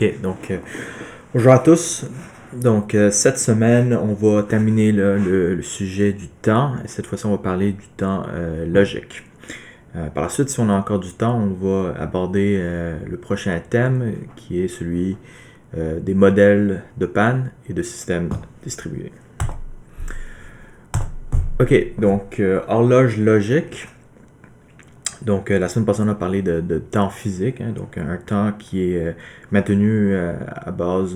Ok, donc bonjour à tous. Donc cette semaine, on va terminer le sujet du temps. Et cette fois-ci, on va parler du temps logique. Par la suite, si on a encore du temps, on va aborder le prochain thème qui est celui des modèles de panne et de systèmes distribués. Ok, donc horloge logique. Donc la semaine passée, on a parlé de temps physique, donc un temps qui est maintenu à base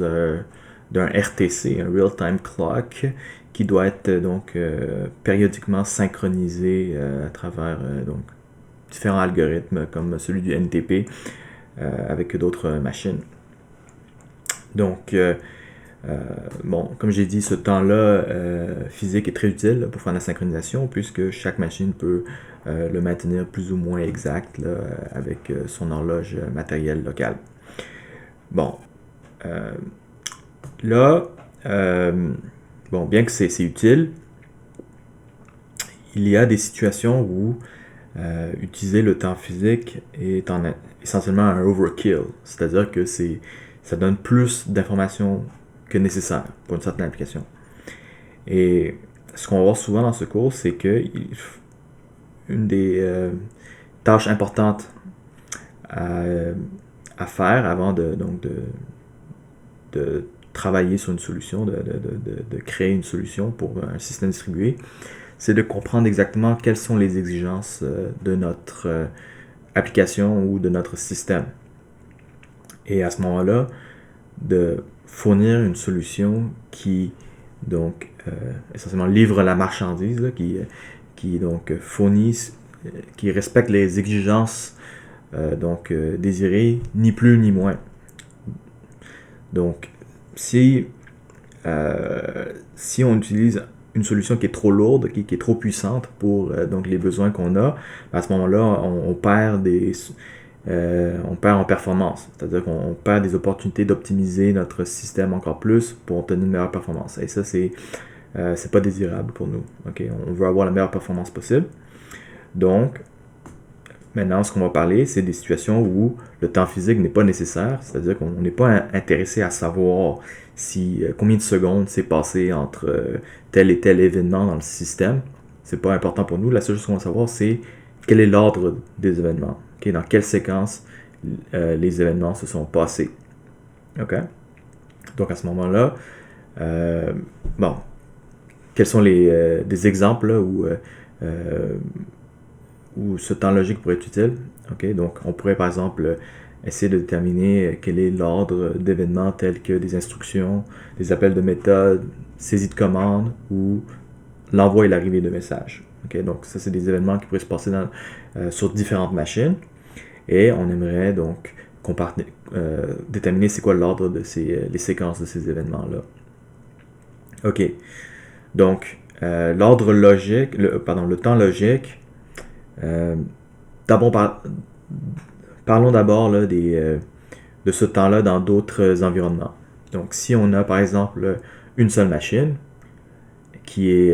d'un RTC, un Real-Time Clock, qui doit être donc périodiquement synchronisé à travers donc différents algorithmes comme celui du NTP avec d'autres machines. Donc bon, comme j'ai dit, ce temps-là physique est très utile pour faire la synchronisation puisque chaque machine peut le maintenir plus ou moins exact là, avec son horloge matérielle locale. Bon, là, bon, bien que c'est utile, il y a des situations où utiliser le temps physique est essentiellement un overkill, c'est-à-dire que ça donne plus d'informations que nécessaire pour une certaine application. Et ce qu'on va voir souvent dans ce cours, c'est que une des tâches importantes à faire avant de travailler sur une solution, de créer une solution pour un système distribué, c'est de comprendre exactement quelles sont les exigences de notre application ou de notre système. Et à ce moment-là, de fournir une solution qui donc essentiellement livre la marchandise, là, qui donc fournit, qui respecte les exigences désirées, ni plus ni moins. Donc, si on utilise une solution qui est trop lourde, qui est trop puissante pour donc les besoins qu'on a, à ce moment-là, on perd en performance. C'est-à-dire qu'on perd des opportunités d'optimiser notre système encore plus pour obtenir une meilleure performance. Et ça, c'est pas désirable pour nous. Okay? On veut avoir la meilleure performance possible. Donc, maintenant, ce qu'on va parler, c'est des situations où le temps physique n'est pas nécessaire, c'est-à-dire qu'on n'est pas intéressé à savoir combien de secondes s'est passé entre tel et tel événement dans le système. C'est pas important pour nous. La seule chose qu'on va savoir, c'est quel est l'ordre des événements. Okay? Dans quelle séquence les événements se sont passés. Okay? Donc à ce moment-là, bon, quels sont des exemples là, où ce temps logique pourrait être utile. Okay? Donc, on pourrait par exemple essayer de déterminer quel est l'ordre d'événements tels que des instructions, des appels de méthode, saisie de commande ou l'envoi et l'arrivée de messages. Okay? Donc, ça, c'est des événements qui pourraient se passer sur différentes machines. Et on aimerait donc déterminer c'est quoi l'ordre de les séquences de ces événements-là. OK. Donc, l'ordre logique, le temps logique, parlons d'abord là, de ce temps-là dans d'autres environnements. Donc, si on a par exemple une seule machine qui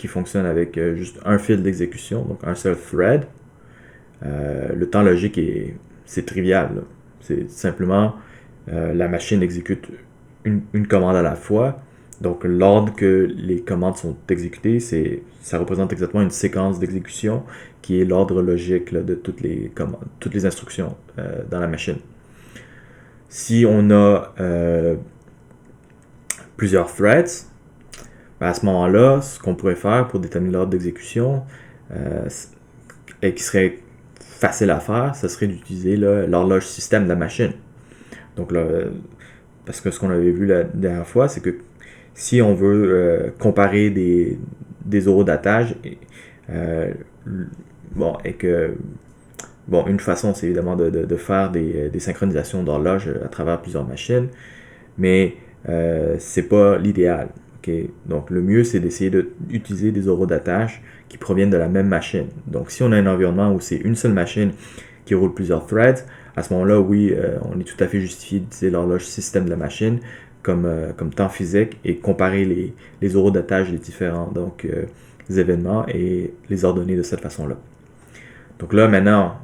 fonctionne avec juste un fil d'exécution, donc un seul thread, le temps logique c'est trivial. Là. C'est simplement la machine exécute une commande à la fois. Donc, l'ordre que les commandes sont exécutées, ça représente exactement une séquence d'exécution qui est l'ordre logique là, de toutes les instructions dans la machine. Si on a plusieurs threads, à ce moment-là, ce qu'on pourrait faire pour déterminer l'ordre d'exécution et qui serait facile à faire, ce serait d'utiliser l'horloge système de la machine. Donc là, parce que ce qu'on avait vu la dernière fois, c'est que si on veut comparer des horodatage, une façon, c'est évidemment de faire des synchronisations d'horloge à travers plusieurs machines, mais c'est pas l'idéal. Okay? Donc, le mieux, c'est d'essayer d'utiliser des horodatage qui proviennent de la même machine. Donc, si on a un environnement où c'est une seule machine qui roule plusieurs threads, à ce moment-là, oui, on est tout à fait justifié d'utiliser l'horloge système de la machine comme temps physique et comparer les horodatage des différents événements et les ordonner de cette façon-là. Donc là, maintenant,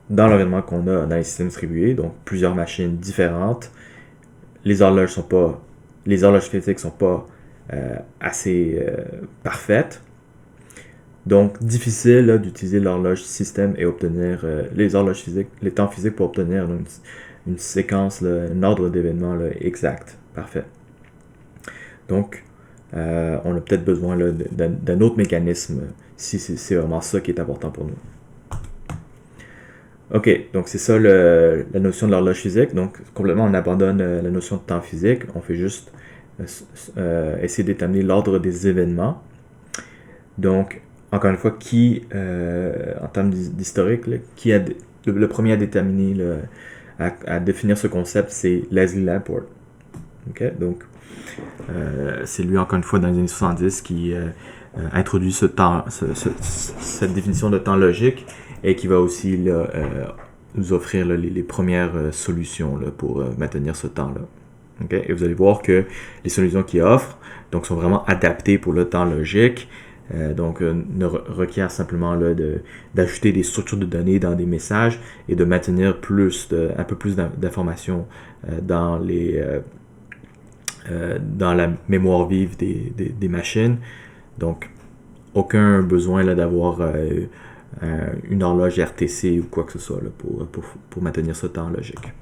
dans l'environnement qu'on a dans les systèmes distribués, donc plusieurs machines différentes, les horloges physiques sont pas assez parfaites. Donc, difficile d'utiliser l'horloge système et obtenir les temps physiques pour obtenir une séquence, un ordre d'événements exact, parfait. Donc, on a peut-être besoin d'un autre mécanisme si c'est vraiment ça qui est important pour nous. Ok, donc c'est ça la notion de l'horloge physique. Donc, complètement, on abandonne la notion de temps physique. On fait juste essayer d'établir l'ordre des événements. Donc, encore une fois, en termes d'historique, qui a le premier à déterminer, à définir ce concept, c'est Leslie Lamport. Okay? Donc, c'est lui, encore une fois, dans les années 70, qui introduit cette définition de temps logique et qui va aussi nous offrir les premières solutions pour maintenir ce temps-là. Okay? Et vous allez voir que les solutions qu'il offre sont vraiment adaptées pour le temps logique. Ne requiert simplement d'ajouter des structures de données dans des messages et de maintenir un peu plus d'informations dans la mémoire vive des machines. Donc, aucun besoin d'avoir une horloge RTC ou quoi que ce soit pour maintenir ce temps logique.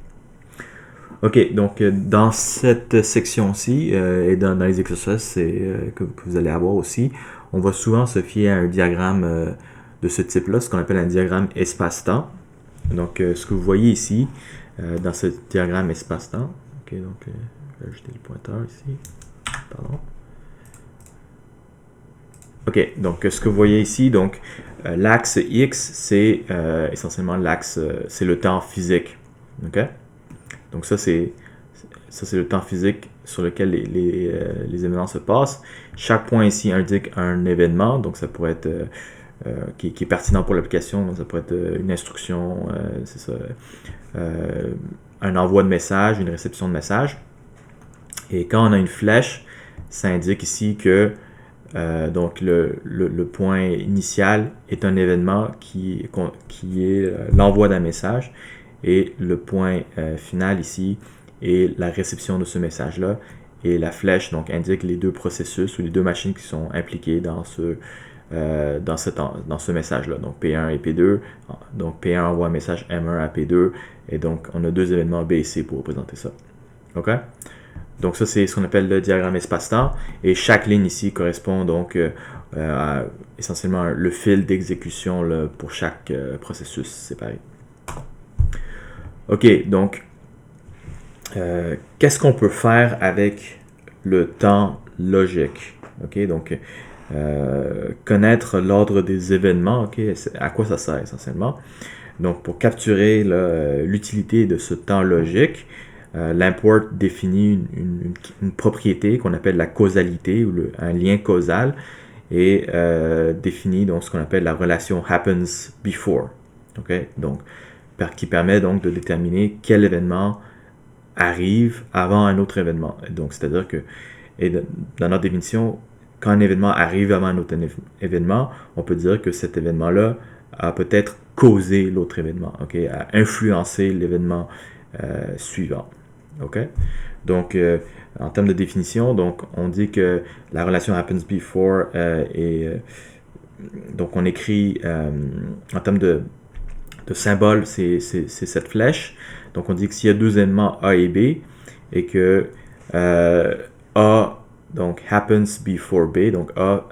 Ok, donc dans cette section-ci et dans les exercices que vous allez avoir aussi, on va souvent se fier à un diagramme de ce type-là, ce qu'on appelle un diagramme espace-temps. Donc, ce que vous voyez ici, dans ce diagramme espace-temps, ok, donc je vais ajouter le pointeur ici, pardon. Ok, donc ce que vous voyez ici, donc l'axe X, c'est essentiellement c'est le temps physique. Ok? Donc ça c'est le temps physique sur lequel les événements se passent. Chaque point ici indique un événement, donc ça pourrait être qui est pertinent pour l'application, donc ça pourrait être une instruction, c'est ça, un envoi de message, une réception de message. Et quand on a une flèche, ça indique ici que donc le point initial est un événement qui est l'envoi d'un message et le point final ici est la réception de ce message-là et la flèche donc indique les deux processus ou les deux machines qui sont impliquées dans ce message-là, donc P1 et P2. Donc P1 envoie un message M1 à P2 et donc on a deux événements B et C pour représenter ça. OK? Donc ça, c'est ce qu'on appelle le diagramme espace-temps. Et chaque ligne ici correspond donc à essentiellement le fil d'exécution pour chaque processus séparé. OK, donc qu'est-ce qu'on peut faire avec le temps logique? OK, donc connaître l'ordre des événements, OK, à quoi ça sert essentiellement? Donc pour capturer l'utilité de ce temps logique, Lamport définit une propriété qu'on appelle la causalité ou un lien causal et définit donc ce qu'on appelle la relation happens before, okay? Donc, qui permet donc de déterminer quel événement arrive avant un autre événement. Donc, c'est-à-dire que dans notre définition, quand un événement arrive avant un autre événement, on peut dire que cet événement-là a peut-être causé l'autre événement, okay? A influencé l'événement suivant. Okay? Donc, en termes de définition, donc, on dit que la relation happens before donc on écrit en termes de symbole, c'est cette flèche. Donc, on dit que s'il y a deux éléments A et B et que A donc happens before B, donc A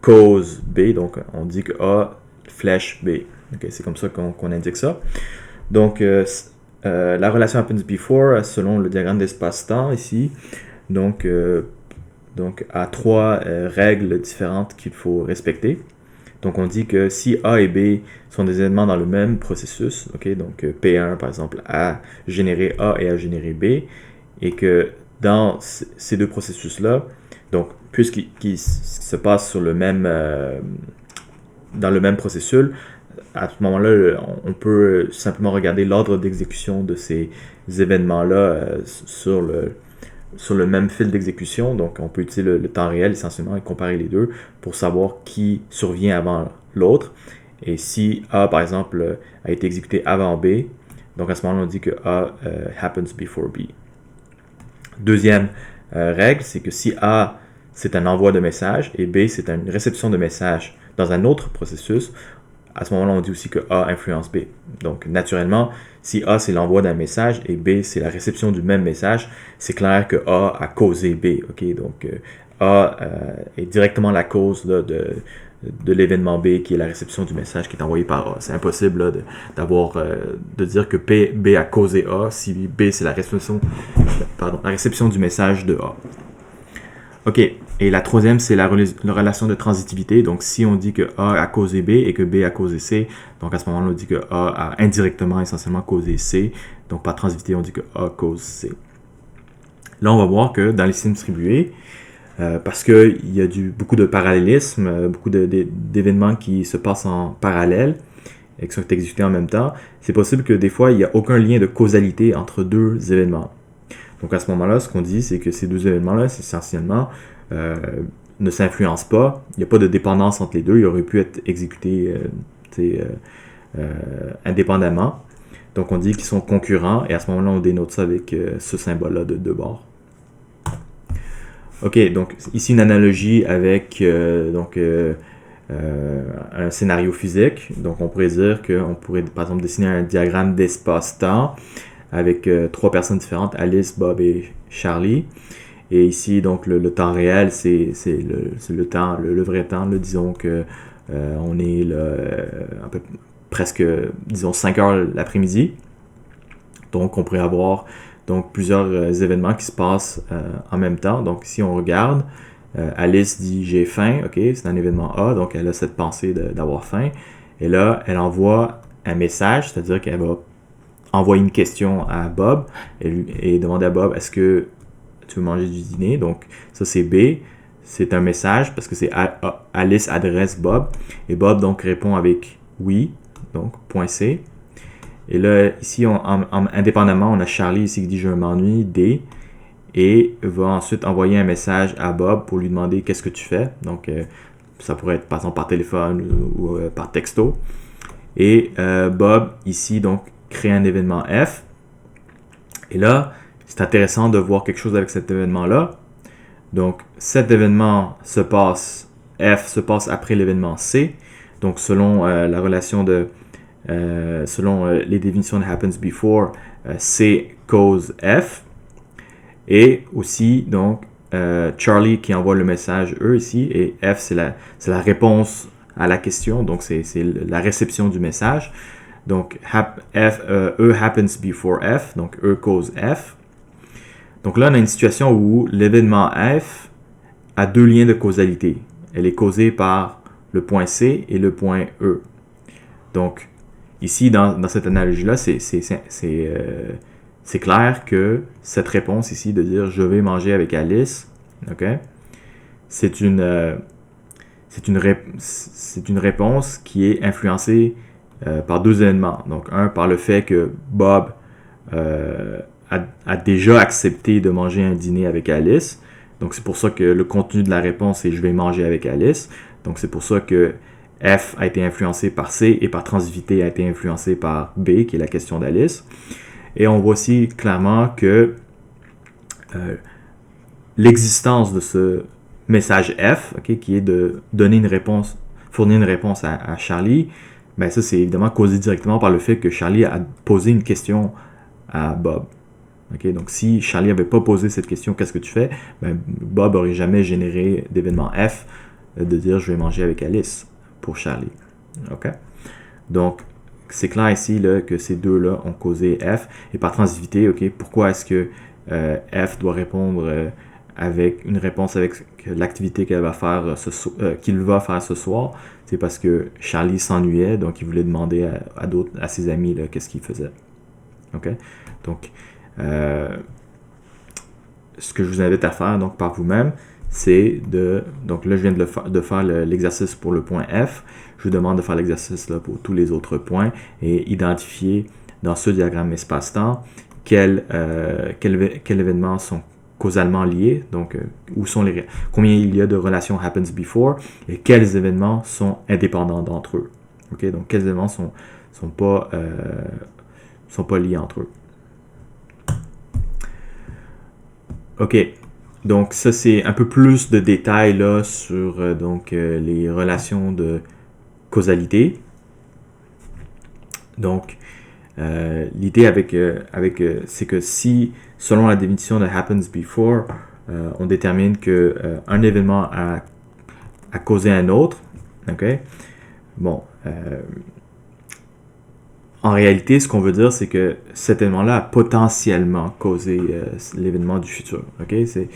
cause B, donc on dit que A flèche B. Okay? C'est comme ça qu'on indique ça. Donc, la relation happens before, selon le diagramme d'espace-temps ici, donc a trois règles différentes qu'il faut respecter. Donc on dit que si A et B sont des éléments dans le même processus, okay, donc P1 par exemple a généré A et a généré B, et que dans ces deux processus-là, donc puisqu'ils se passent dans le même processus, à ce moment-là, on peut simplement regarder l'ordre d'exécution de ces événements-là sur le même fil d'exécution. Donc, on peut utiliser le temps réel essentiellement et comparer les deux pour savoir qui survient avant l'autre. Et si A, par exemple, a été exécuté avant B, Donc à ce moment-là, on dit que A happens before B. Deuxième règle, c'est que si A, c'est un envoi de message et B, c'est une réception de message dans un autre processus, à ce moment-là, on dit aussi que A influence B. Donc, naturellement, si A, c'est l'envoi d'un message et B, c'est la réception du même message, c'est clair que A a causé B. Okay? Donc, A est directement la cause là, de l'événement B, qui est la réception du message qui est envoyé par A. C'est impossible là, de dire que B a causé A si B, c'est la réception du message de A. OK. Et la troisième, c'est la relation de transitivité. Donc, si on dit que A a causé B et que B a causé C, donc à ce moment-là, on dit que A a indirectement, essentiellement, causé C. Donc, par transitivité, on dit que A cause C. Là, on va voir que dans les systèmes distribués, parce qu'il y a beaucoup de parallélisme, beaucoup d'événements qui se passent en parallèle et qui sont exécutés en même temps, c'est possible que des fois, il n'y a aucun lien de causalité entre deux événements. Donc à ce moment-là, ce qu'on dit, c'est que ces deux événements-là, essentiellement, ne s'influencent pas. Il n'y a pas de dépendance entre les deux. Ils auraient pu être exécutés indépendamment. Donc on dit qu'ils sont concurrents et à ce moment-là, on dénote ça avec ce symbole-là de deux bords. OK, donc ici une analogie avec un scénario physique. Donc on pourrait dire qu'on pourrait par exemple dessiner un diagramme d'espace-temps avec trois personnes différentes, Alice, Bob et Charlie. Et ici, donc, le temps réel, c'est le temps, le vrai temps. Là, disons que on est là, presque, disons, 5 heures l'après-midi. Donc, on pourrait avoir donc, plusieurs événements qui se passent en même temps. Donc, si on regarde, Alice dit « j'ai faim », ok, c'est un événement A, donc elle a cette pensée d'avoir faim. Et là, elle envoie un message, c'est-à-dire qu'elle va envoyer une question à Bob et demander à Bob « est-ce que tu veux manger du dîner ?» Donc, ça, c'est B. C'est un message parce que c'est Alice adresse Bob. Et Bob, donc, répond avec « oui », donc, point C. Et là, ici, indépendamment, on a Charlie ici qui dit « je m'ennuie », D. Et va ensuite envoyer un message à Bob pour lui demander « qu'est-ce que tu fais ?» Donc, ça pourrait être, par exemple, par téléphone ou par texto. Et Bob, ici, donc, crée un événement F. Et là, c'est intéressant de voir quelque chose avec cet événement-là. Donc, cet événement F se passe après l'événement C. Donc, selon la relation selon les définitions de happens before, C cause F. Et aussi, donc, Charlie qui envoie le message E ici, et F, c'est la réponse à la question, donc c'est la réception du message. Donc, E happens before F, donc E cause F. Donc là, on a une situation où l'événement F a deux liens de causalité. Elle est causée par le point C et le point E. Donc, ici, dans cette analogie-là, c'est clair que cette réponse ici de dire « je vais manger avec Alice », okay, c'est une réponse qui est influencée par deux événements. Donc, un, par le fait que Bob a déjà accepté de manger un dîner avec Alice. Donc, c'est pour ça que le contenu de la réponse est « je vais manger avec Alice ». Donc, c'est pour ça que F a été influencé par C et par transitivité a été influencé par B, qui est la question d'Alice. Et on voit aussi clairement que l'existence de ce message F, okay, qui est de donner une réponse, fournir une réponse à Charlie, ben ça c'est évidemment causé directement par le fait que Charlie a posé une question à Bob. Okay, donc si Charlie n'avait pas posé cette question, qu'est-ce que tu fais? Ben, Bob n'aurait jamais généré d'événement F de dire je vais manger avec Alice pour Charlie. Okay? Donc, c'est clair ici là, que ces deux-là ont causé F. Et par transitivité, okay, pourquoi est-ce que F doit répondre avec une réponse avec l'activité qu'il va faire ce soir? C'est parce que Charlie s'ennuyait, donc il voulait demander à ses amis qu'est-ce qu'il faisait. Okay? Donc, ce que je vous invite à faire donc, par vous-même, c'est donc là je viens de faire l'exercice pour le point F, je vous demande de faire l'exercice là pour tous les autres points et identifier dans ce diagramme espace-temps quels événements sont causalement liés, donc combien il y a de relations happens before et quels événements sont indépendants d'entre eux. Okay? Donc quels événements sont sont pas liés entre eux. OK. Donc, ça, c'est un peu plus de détails là, sur les relations de causalité. Donc, l'idée c'est que si, selon la définition de happens before, on détermine que un événement a causé un autre, ok? Bon, en réalité, ce qu'on veut dire, c'est que cet événement-là a potentiellement causé l'événement du futur. Okay? C'est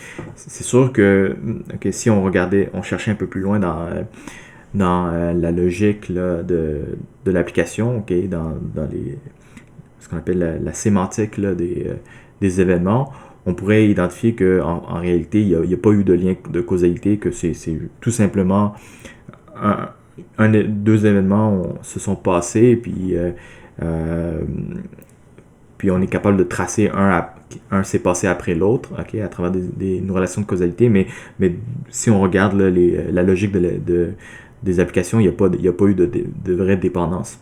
sûr que si on cherchait un peu plus loin dans la logique là, de l'application, dans ce qu'on appelle la sémantique là, des événements, on pourrait identifier qu'en réalité, il n'y a pas eu de lien de causalité, que c'est tout simplement deux événements se sont passés, puis on est capable de tracer un s'est passé après l'autre, à travers une relation de causalité, mais si on regarde là, la logique des applications, il n'y a pas eu de vraie dépendance.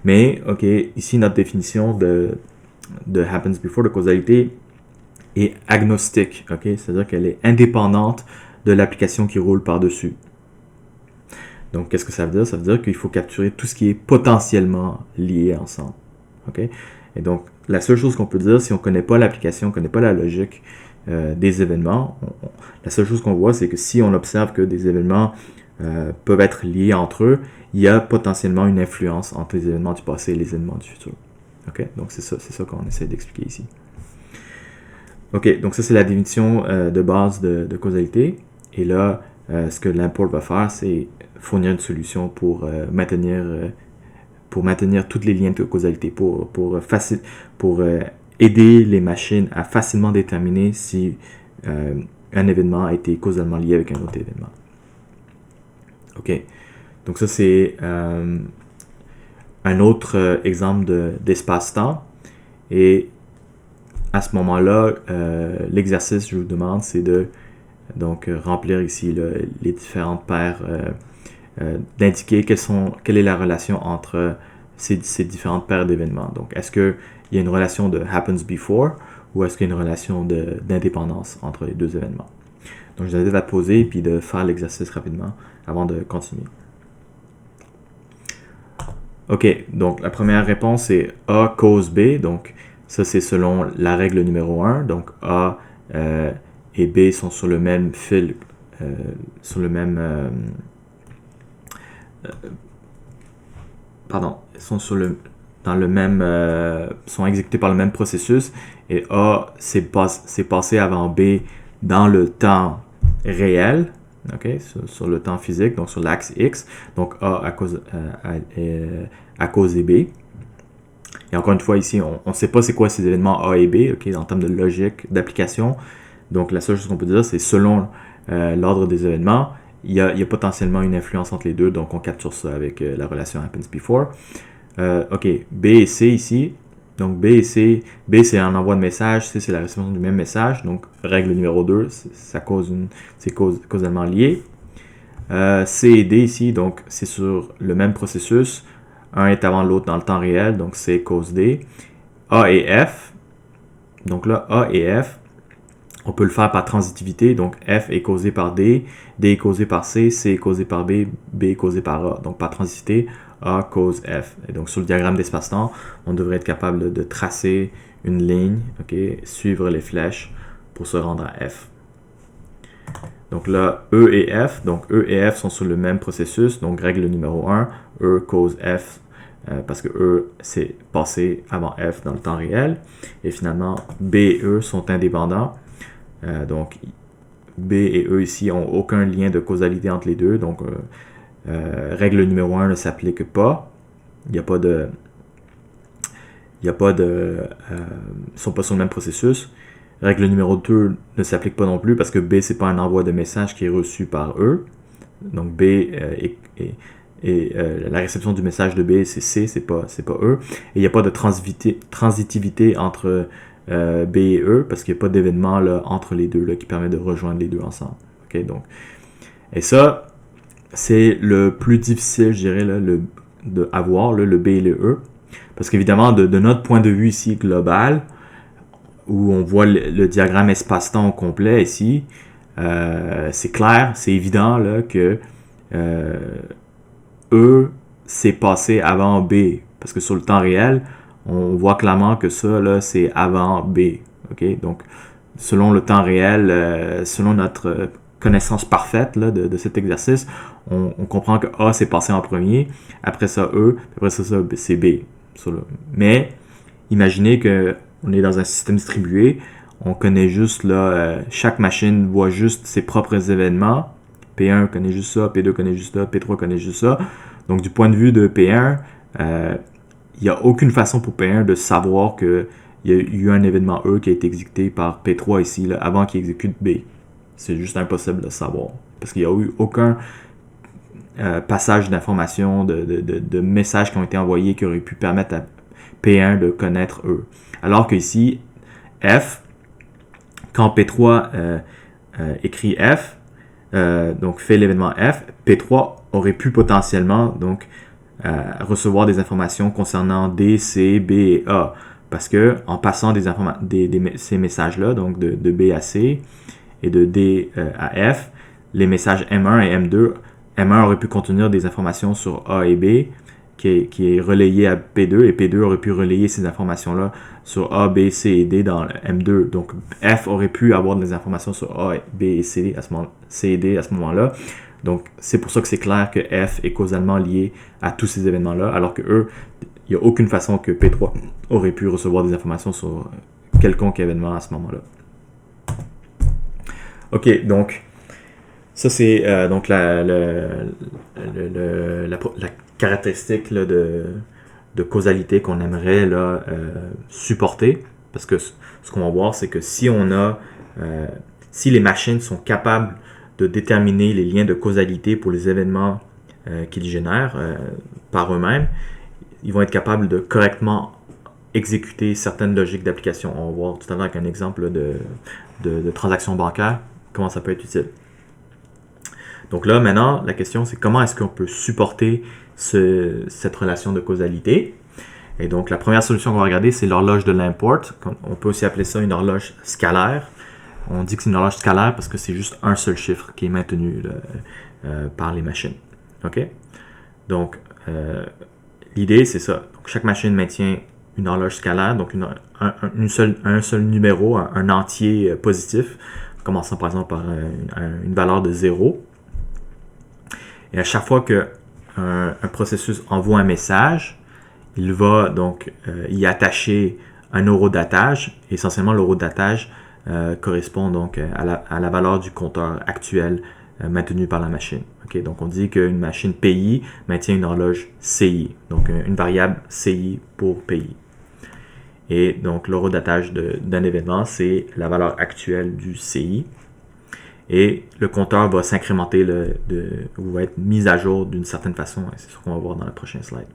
Mais ici notre définition de happens before, de causalité, est agnostique, c'est-à-dire qu'elle est indépendante de l'application qui roule par-dessus. Donc, qu'est-ce que ça veut dire? Ça veut dire qu'il faut capturer tout ce qui est potentiellement lié ensemble. Et donc, la seule chose qu'on peut dire, si on ne connaît pas l'application, on ne connaît pas la logique des événements, la seule chose qu'on voit, c'est que si on observe que des événements peuvent être liés entre eux, il y a potentiellement une influence entre les événements du passé et les événements du futur. Donc, c'est ça qu'on essaie d'expliquer ici. Donc ça, c'est la définition de base de causalité. Et là, ce que l'import va faire, c'est fournir une solution pour maintenir tous les liens de causalité, pour aider les machines à facilement déterminer si un événement a été causalement lié avec un autre événement. Donc ça, c'est un autre exemple d'espace-temps. Et à ce moment-là, l'exercice que je vous demande, c'est de remplir ici les différentes paires, d'indiquer quelle est la relation entre ces différentes paires d'événements. Donc, est-ce qu'il y a une relation de happens before ou est-ce qu'il y a une relation d'indépendance entre les deux événements? Donc, je vous invite à poser et puis de faire l'exercice rapidement avant de continuer. Donc la première réponse est A cause B. Donc, ça, c'est selon la règle numéro 1. Donc, A et B sont sur le même fil, sont exécutés par le même processus. Et A s'est passé avant B dans le temps réel, sur le temps physique, donc sur l'axe X. Donc, A a causé B. Et encore une fois, ici, on ne sait pas c'est quoi ces événements A et B, en termes de logique d'application. Donc, la seule chose qu'on peut dire, c'est selon l'ordre des événements, il y a potentiellement une influence entre les deux, donc on capture ça avec la relation happens before. B et C ici. Donc, B et C, B c'est un envoi de message, C c'est la réception du même message. Donc, règle numéro 2, c'est causalement lié. C et D ici, donc c'est sur le même processus. Un est avant l'autre dans le temps réel, donc C cause D. A et F, donc là, A et F, on peut le faire par transitivité, donc F est causé par D, D est causé par C, C est causé par B, B est causé par A. Donc par transitivité, A cause F. Et donc sur le diagramme d'espace-temps, on devrait être capable de tracer une ligne, suivre les flèches pour se rendre à F. Donc là, E et F, donc E et F sont sur le même processus, donc règle numéro 1, E cause F, parce que E c'est passé avant F dans le temps réel, et finalement B et E sont indépendants, donc B et E ici n'ont aucun lien de causalité entre les deux, donc règle numéro 1 ne s'applique pas, ils sont pas sur le même processus. Règle numéro 2 ne s'applique pas non plus parce que B, c'est pas un envoi de message qui est reçu par E. Donc B la réception du message de B, c'est C, c'est pas E. Et il n'y a pas de transitivité entre B et E parce qu'il n'y a pas d'événement entre les deux qui permet de rejoindre les deux ensemble. Et ça, c'est le plus difficile, je dirais, de avoir, le B et le E. Parce qu'évidemment, de notre point de vue ici global, où on voit le diagramme espace-temps au complet ici, c'est clair, c'est évident là, que E s'est passé avant B. Parce que sur le temps réel, on voit clairement que ça, là, c'est avant B. Okay? Donc, selon le temps réel, selon notre connaissance parfaite là, de cet exercice, on comprend que A s'est passé en premier, après ça E, après ça c'est B. Mais, imaginez qu'on est dans un système distribué, on connaît juste, là, chaque machine voit juste ses propres événements. P1 connaît juste ça, P2 connaît juste ça, P3 connaît juste ça. Donc, du point de vue de P1, il n'y a aucune façon pour P1 de savoir qu'il y a eu un événement E qui a été exécuté par P3 ici, là, avant qu'il exécute B. C'est juste impossible de savoir. Parce qu'il n'y a eu aucun passage d'informations, de messages qui ont été envoyés qui auraient pu permettre à P1 de connaître E. Alors que ici, F, quand P3 écrit F, donc fait l'événement F, P3 aurait pu potentiellement donc recevoir des informations concernant D, C, B et A. Parce que en passant ces messages-là, donc de B à C et de D à F, les messages M1 et M2, M1 aurait pu contenir des informations sur A et B qui est relayé à P2 et P2 aurait pu relayer ces informations-là sur A, B, C et D dans M2. Donc F aurait pu avoir des informations sur A, B et C, C et D à ce moment-là. Donc c'est pour ça que c'est clair que F est causalement lié à tous ces événements-là, alors que E, il n'y a aucune façon que P3 aurait pu recevoir des informations sur quelconque événement à ce moment-là. Ok, donc ça c'est donc la caractéristique là, de causalité qu'on aimerait là, supporter. Parce que ce qu'on va voir, c'est que si les machines sont capables de déterminer les liens de causalité pour les événements qu'ils génèrent par eux-mêmes, ils vont être capables de correctement exécuter certaines logiques d'application. On va voir tout à l'heure avec un exemple de transaction bancaire, comment ça peut être utile. Donc là, maintenant, la question, c'est comment est-ce qu'on peut supporter cette relation de causalité. Et donc, la première solution qu'on va regarder, c'est l'horloge de l'import. On peut aussi appeler ça une horloge scalaire. On dit que c'est une horloge scalaire parce que c'est juste un seul chiffre qui est maintenu là, par les machines. OK? Donc, l'idée, c'est ça. Donc, chaque machine maintient une horloge scalaire, donc un seul numéro, un entier positif, commençant par exemple par une valeur de 0. Et à chaque fois qu'un processus envoie un message, il va donc y attacher un horodatage. Essentiellement, l'horodatage correspond donc à la valeur du compteur actuel maintenu par la machine. Okay? Donc, on dit qu'une machine PI maintient une horloge CI, donc une variable CI pour PI. Et donc, l'horodatage d'un événement, c'est la valeur actuelle du CI. Et le compteur va s'incrémenter ou va être mis à jour d'une certaine façon. C'est ce qu'on va voir dans le prochain slide.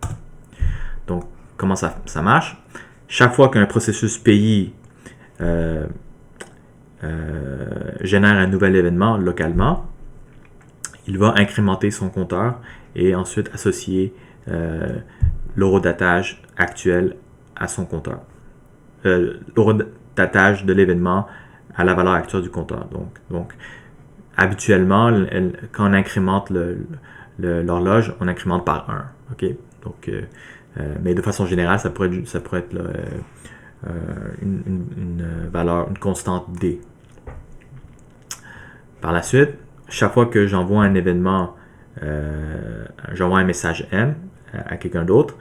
Donc, comment ça marche? Chaque fois qu'un processus PI génère un nouvel événement localement, il va incrémenter son compteur et ensuite associer l'horodatage actuel à son compteur. L'horodatage de l'événement à la valeur actuelle du compteur. Donc habituellement, quand on incrémente l'horloge, on incrémente par 1. Okay? Donc, mais de façon générale, ça pourrait être là, une valeur, une constante D. Par la suite, chaque fois que j'envoie un événement, j'envoie un message M à quelqu'un d'autre,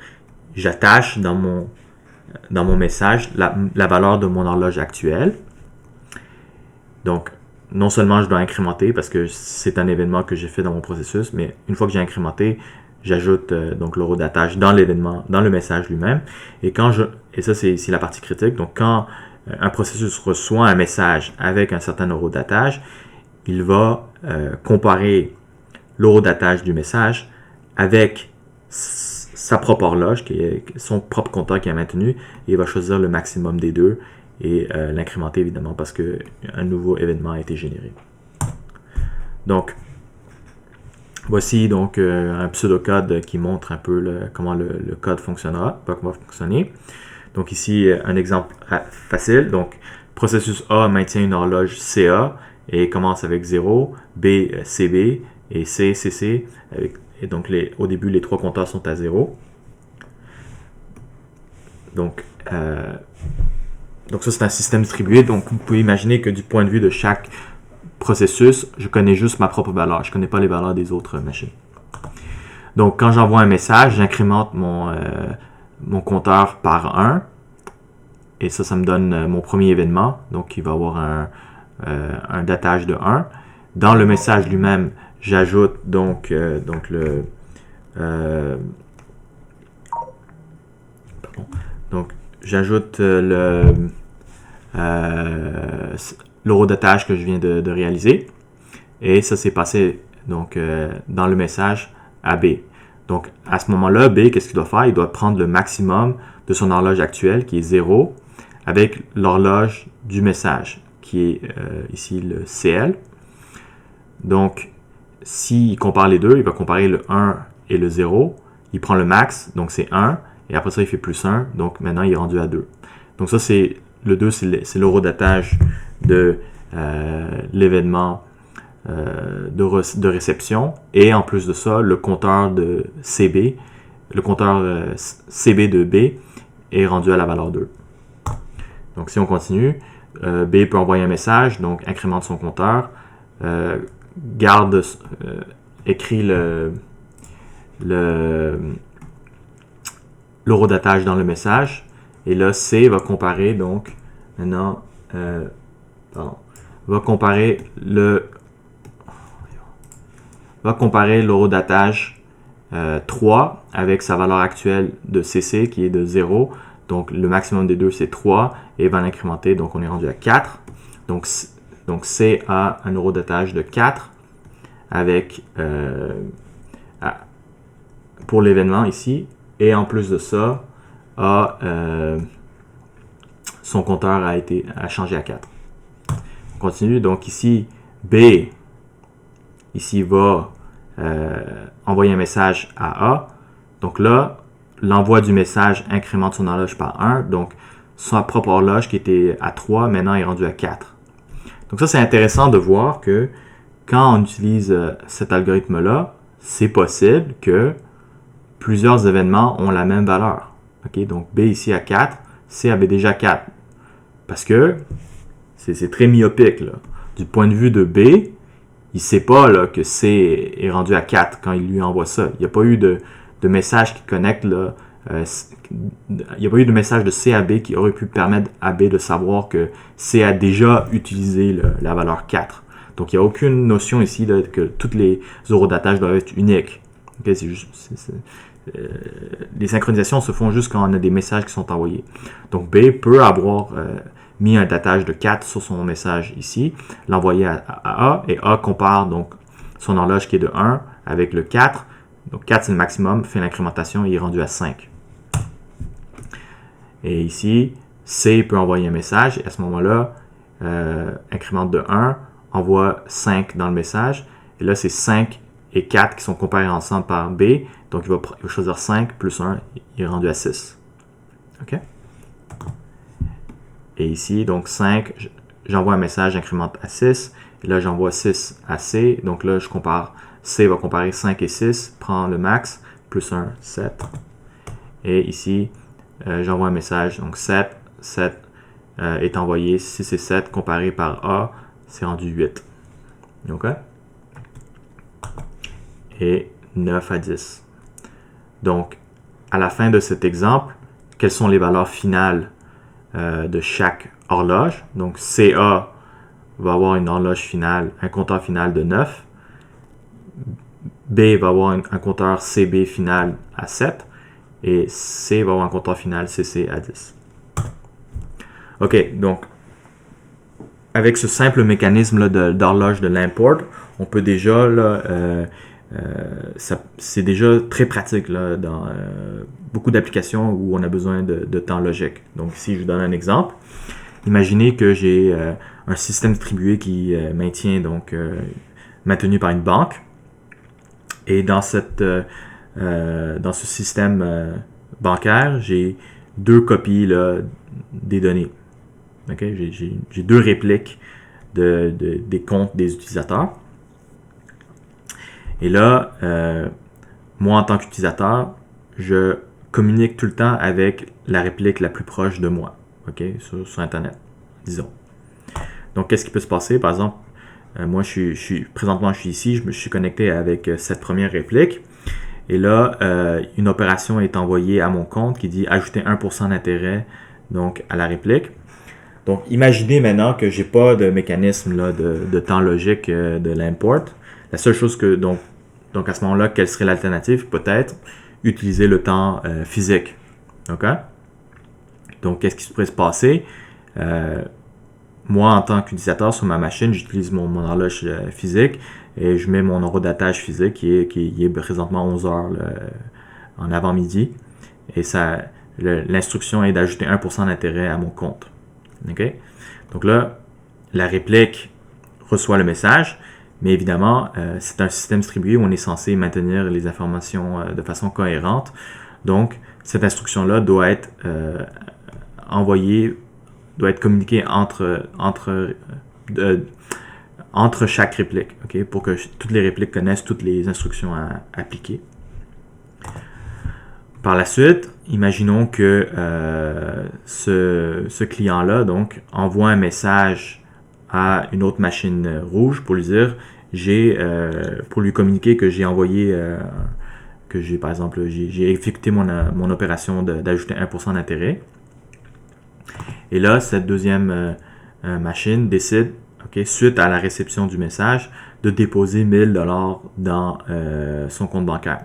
j'attache dans mon message la valeur de mon horloge actuelle. Donc, non seulement je dois incrémenter parce que c'est un événement que j'ai fait dans mon processus, mais une fois que j'ai incrémenté, j'ajoute donc l'horodatage dans l'événement, dans le message lui-même. Et ça c'est la partie critique. Donc quand un processus reçoit un message avec un certain horodatage, il va comparer l'horodatage du message avec sa propre horloge, qui est son propre compteur qui est maintenu, et il va choisir le maximum des deux et l'incrémenter évidemment parce qu'un nouveau événement a été généré. Donc, Voici donc un pseudocode qui montre un peu comment le code fonctionnera, va fonctionner. Donc ici, un exemple facile. Donc, processus A maintient une horloge CA et commence avec 0, B, CB et C, CC. Et donc, au début, les trois compteurs sont à 0. Donc ça, c'est un système distribué. Donc, vous pouvez imaginer que du point de vue de chaque processus, je connais juste ma propre valeur. Je ne connais pas les valeurs des autres machines. Donc, quand j'envoie un message, j'incrémente mon compteur par 1. Et ça me donne mon premier événement. Donc, il va avoir un datage de 1. Dans le message lui-même, j'ajoute donc j'ajoute l'horodatage que je viens de réaliser. Et ça s'est passé donc dans le message à B. Donc, à ce moment-là, B, qu'est-ce qu'il doit faire? Il doit prendre le maximum de son horloge actuelle, qui est 0, avec l'horloge du message, qui est ici le CL. Donc, s'il compare les deux, il va comparer le 1 et le 0. Il prend le max, donc c'est 1, et après ça, il fait plus 1, donc maintenant, il est rendu à 2. Donc ça, c'est le 2, c'est l'horodatage de l'événement de réception, et en plus de ça, le compteur de CB, le compteur CB de B est rendu à la valeur 2. Donc si on continue, B peut envoyer un message, donc incrémente son compteur, écrit l'horodatage dans le message, et là C va comparer donc maintenant va comparer l'horodatage 3 avec sa valeur actuelle de CC qui est de 0. Donc, le maximum des deux, c'est 3 et va l'incrémenter. Donc, on est rendu à 4. Donc C a un horodatage de 4 avec pour l'événement ici. Et en plus de ça, son compteur a changé à 4. On continue. Donc, ici, B ici va envoyer un message à A. Donc là, l'envoi du message incrémente son horloge par 1. Donc, sa propre horloge qui était à 3, maintenant est rendue à 4. Donc ça, c'est intéressant de voir que quand on utilise cet algorithme-là, c'est possible que plusieurs événements ont la même valeur. Okay? Donc, B ici à 4, C avait déjà 4. Parce que c'est très myopique. Là. Du point de vue de B, il ne sait pas là, que C est rendu à 4 quand il lui envoie ça. Il n'y a pas eu de message qui connecte. Là, il n'y a pas eu de message de C à B qui aurait pu permettre à B de savoir que C a déjà utilisé la valeur 4. Donc, il n'y a aucune notion ici là, que tous les horodatages doivent être uniques. Okay? Les synchronisations se font juste quand on a des messages qui sont envoyés. Donc, B peut avoir mis un datage de 4 sur son message ici, l'envoyer à A, et A compare donc son horloge qui est de 1 avec le 4. Donc 4 c'est le maximum, fait l'incrémentation et il est rendu à 5. Et ici, C peut envoyer un message, et à ce moment-là, incrémente de 1, envoie 5 dans le message, et là c'est 5 et 4 qui sont comparés ensemble par B, donc il va choisir 5 plus 1, il est rendu à 6. OK? Et ici, donc 5, j'envoie un message, incrémente à 6. Et là, j'envoie 6 à C. Donc là, je compare. C va comparer 5 et 6, prend le max, plus 1, 7. Et ici, j'envoie un message, donc 7 est envoyé, 6 et 7 comparé par A, c'est rendu 8. OK? Et 9 à 10. Donc, à la fin de cet exemple, quelles sont les valeurs finales de chaque horloge? Donc, CA va avoir une horloge finale, un compteur final de 9. B va avoir un compteur CB final à 7. Et C va avoir un compteur final CC à 10. OK, donc, avec ce simple mécanisme d'horloge de l'import, on peut déjà, c'est déjà très pratique là, dans beaucoup d'applications où on a besoin de temps logique. Donc ici, je vous donne un exemple. Imaginez que j'ai un système distribué qui maintenu par une banque. Et dans ce système bancaire, j'ai deux copies là, des données. Okay? J'ai deux répliques des comptes des utilisateurs. Et là, moi, en tant qu'utilisateur, je communique tout le temps avec la réplique la plus proche de moi, okay? Sur Internet, disons. Donc, qu'est-ce qui peut se passer? Par exemple, moi, présentement, je suis ici, je suis connecté avec cette première réplique. Et là, une opération est envoyée à mon compte qui dit ajouter 1% d'intérêt donc, à la réplique. Donc, imaginez maintenant que je n'ai pas de mécanisme là, de temps logique de l'import. La seule chose que, donc à ce moment-là, quelle serait l'alternative? Peut-être utiliser le temps physique. Okay? Donc, qu'est-ce qui pourrait se passer? Moi, en tant qu'utilisateur sur ma machine, j'utilise mon horloge physique et je mets mon horodatage physique qui est présentement 11 heures en avant-midi. Et l'instruction est d'ajouter 1% d'intérêt à mon compte. Okay? Donc là, la réplique reçoit le message, mais évidemment, c'est un système distribué où on est censé maintenir les informations de façon cohérente. Donc, cette instruction-là doit être communiquée entre chaque réplique, okay? Pour que toutes les répliques connaissent toutes les instructions à appliquer. Par la suite, imaginons que ce client-là donc envoie un message à une autre machine rouge pour lui dire pour lui communiquer que j'ai envoyé par exemple j'ai effectué mon opération d'ajouter 1% d'intérêt. Et là, cette deuxième machine décide, suite à la réception du message, de déposer 1000$ dans son compte bancaire.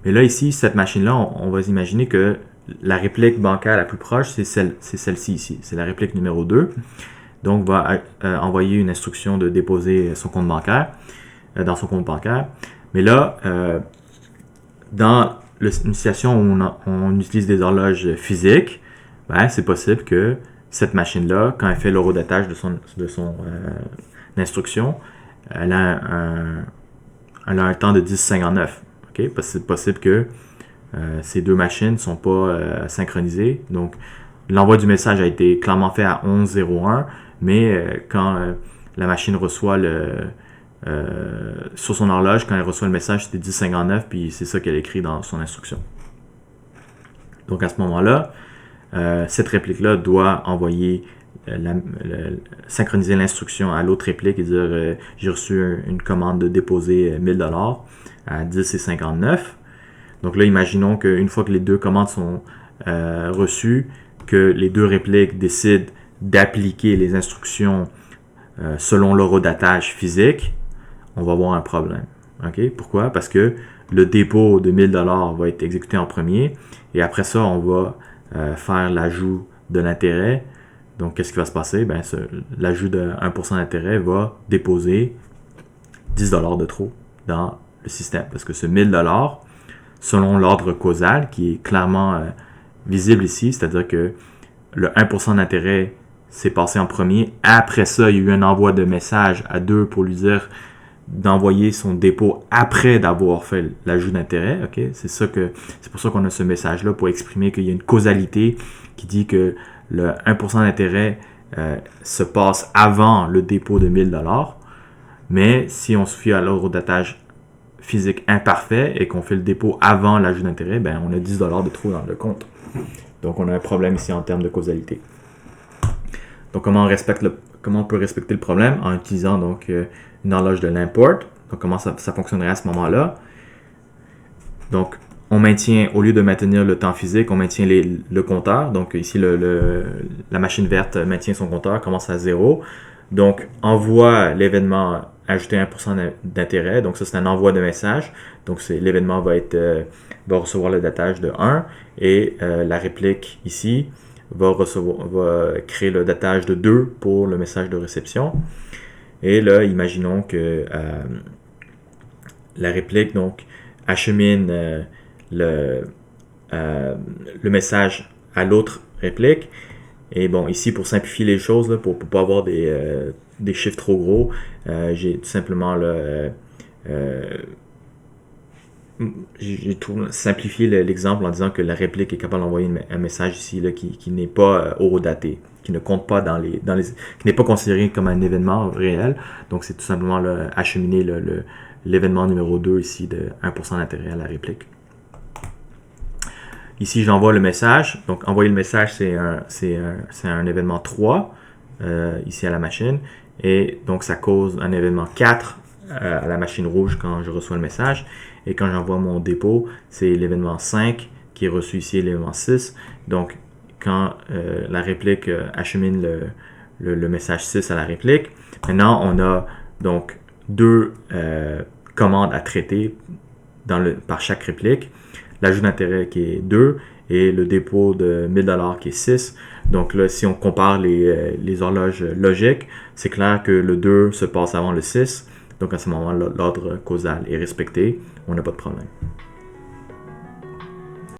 Mais là, ici, cette machine-là, on va imaginer que la réplique bancaire la plus proche, c'est celle-ci ici. C'est la réplique numéro 2. Donc, va envoyer une instruction de déposer son compte bancaire dans son compte bancaire. Mais là, dans une situation où on utilise des horloges physiques, c'est possible que cette machine-là, quand elle fait l'horodatage de son instruction, elle a un temps de 10,59. Okay? Parce que c'est possible que ces deux machines ne sont pas synchronisées. Donc, l'envoi du message a été clairement fait à 11,01, mais quand la machine reçoit sur son horloge, quand elle reçoit le message, c'était 10,59, puis c'est ça qu'elle écrit dans son instruction. Donc, à ce moment-là, cette réplique-là doit envoyer, synchroniser l'instruction à l'autre réplique et dire j'ai reçu une commande de déposer 1000$ à 10,59. Donc là, imaginons qu'une fois que les deux commandes sont reçues, que les deux répliques décident d'appliquer les instructions selon l'horodatage physique, on va avoir un problème. Okay? Pourquoi? Parce que le dépôt de 1000$ va être exécuté en premier et après ça, on va faire l'ajout de l'intérêt. Donc, qu'est-ce qui va se passer? L'ajout de 1% d'intérêt va déposer 10$ de trop dans le système. Parce que ce 1000$, selon l'ordre causal, qui est clairement visible ici, c'est-à-dire que le 1% d'intérêt s'est passé en premier. Après ça, il y a eu un envoi de message à 2 pour lui dire d'envoyer son dépôt après d'avoir fait l'ajout d'intérêt. Okay? C'est pour ça qu'on a ce message-là, pour exprimer qu'il y a une causalité qui dit que le 1% d'intérêt se passe avant le dépôt de 1000$. Mais si on se fie à l'horodatage physique imparfait et qu'on fait le dépôt avant l'ajout d'intérêt, on a 10$ de trop dans le compte. Donc, on a un problème ici en termes de causalité. Donc, comment on peut respecter le problème? En utilisant donc une horloge de l'import. Donc, comment ça fonctionnerait à ce moment-là? Donc, on maintient, au lieu de maintenir le temps physique, on maintient le compteur. Donc, ici, la machine verte maintient son compteur, commence à 0. Donc, envoie l'événement ajouter 1% d'intérêt. Donc, ça, c'est un envoi de message. Donc, l'événement va recevoir le datage de 1 et la réplique ici va créer le datage de 2 pour le message de réception. Et là, imaginons que la réplique donc achemine le message à l'autre réplique. Et bon, ici, pour simplifier les choses, là, pour ne pas avoir des chiffres trop gros, j'ai tout simplement j'ai simplifié l'exemple en disant que la réplique est capable d'envoyer un message ici là, qui n'est pas horodaté, qui ne compte pas qui n'est pas considéré comme un événement réel. Donc c'est tout simplement là, acheminer l'événement numéro 2 ici de 1% d'intérêt à la réplique. Ici, j'envoie le message. Donc, envoyer le message, c'est un événement 3 ici à la machine. Et donc, ça cause un événement 4 à la machine rouge quand je reçois le message. Et quand j'envoie mon dépôt, c'est l'événement 5 qui est reçu ici, l'événement 6. Donc, quand la réplique achemine le message 6 à la réplique, maintenant, on a donc 2 commandes à traiter par chaque réplique. L'ajout d'intérêt qui est 2 et le dépôt de 1000$ qui est 6. Donc là, si on compare les horloges logiques, c'est clair que le 2 se passe avant le 6. Donc à ce moment-là, l'ordre causal est respecté. On n'a pas de problème.